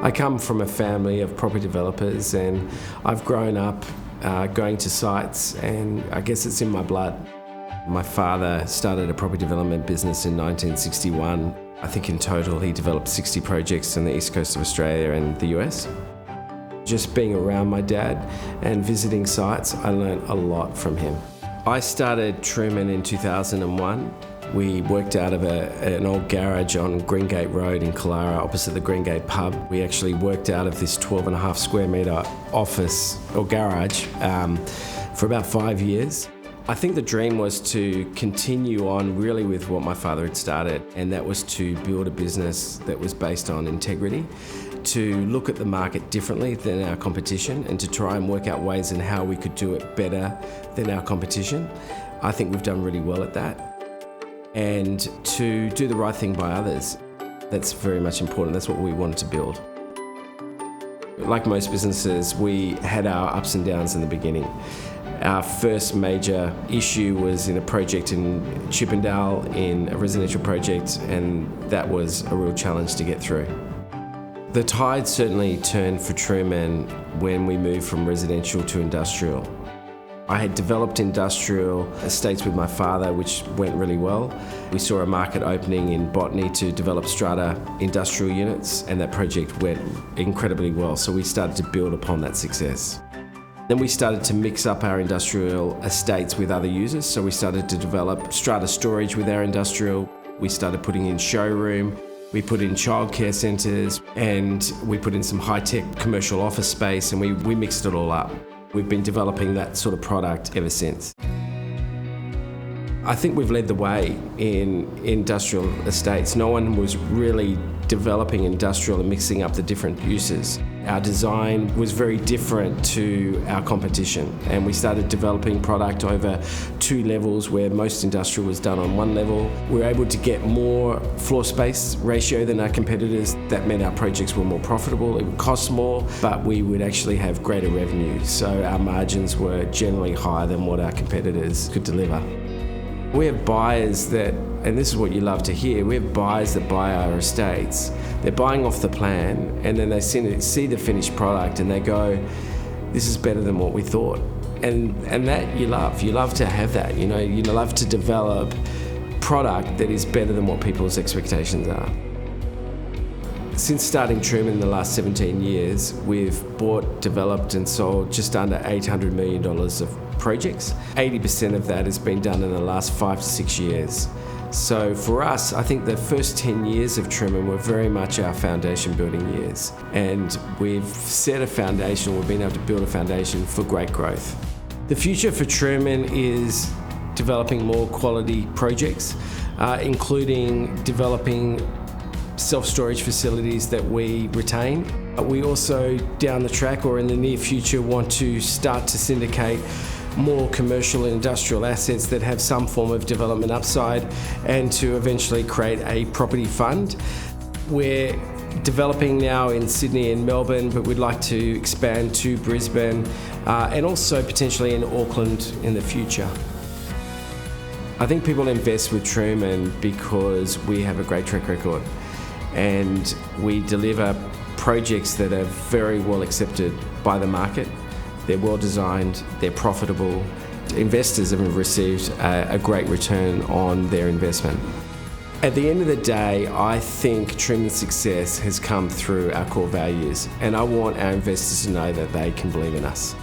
I come from a family of property developers, and I've grown up going to sites, and I guess it's in my blood. My father started a property development business in 1961. I think in total he developed 60 projects on the east coast of Australia and the US. Just being around my dad and visiting sites, I learned a lot from him. I started Trumen in 2001. We worked out of an old garage on Greengate Road in Killara, opposite the Greengate pub. We actually worked out of this 12.5 square metre office or garage for about 5 years. I think the dream was to continue on really with what my father had started, and that was to build a business that was based on integrity, to look at the market differently than our competition, and to try and work out ways in how we could do it better than our competition. I think we've done really well at that. And to do the right thing by others, that's very much important. That's what we wanted to build. Like most businesses, we had our ups and downs in the beginning. Our first major issue was in a project in Chippendale, in a residential project, and that was a real challenge to get through. The tide certainly turned for Trumen when we moved from residential to industrial. I had developed industrial estates with my father, which went really well. We saw a market opening in Botany to develop strata industrial units, and that project went incredibly well, so we started to build upon that success. Then we started to mix up our industrial estates with other users, so we started to develop strata storage with our industrial. We started putting in showroom, we put in childcare centres, and we put in some high-tech commercial office space, and we mixed it all up. We've been developing that sort of product ever since. I think we've led the way in industrial estates. No one was really developing industrial and mixing up the different uses. Our design was very different to our competition, and we started developing product over 2 levels where most industrial was done on 1 level. We were able to get more floor space ratio than our competitors. That meant our projects were more profitable. It would cost more, but we would actually have greater revenue. So our margins were generally higher than what our competitors could deliver. We have buyers that, and this is what you love to hear, we have buyers that buy our estates. They're buying off the plan, and then they see the finished product and they go, this is better than what we thought. And that you love. You love to have that, you know, you love to develop product that is better than what people's expectations are. Since starting Trumen in the last 17 years, we've bought, developed and sold just under $800 million of projects. 80% of that has been done in the last 5 to 6 years. So for us, I think the first 10 years of Trumen were very much our foundation building years. And we've set a foundation, we've been able to build a foundation for great growth. The future for Trumen is developing more quality projects, including developing self-storage facilities that we retain. We also, down the track or in the near future, want to start to syndicate more commercial and industrial assets that have some form of development upside, and to eventually create a property fund. We're developing now in Sydney and Melbourne, but we'd like to expand to Brisbane and also potentially in Auckland in the future. I think people invest with Trumen because we have a great track record, and we deliver projects that are very well accepted by the market. They're well designed, they're profitable. Investors have received a great return on their investment. At the end of the day, I think Trumen's success has come through our core values, and I want our investors to know that they can believe in us.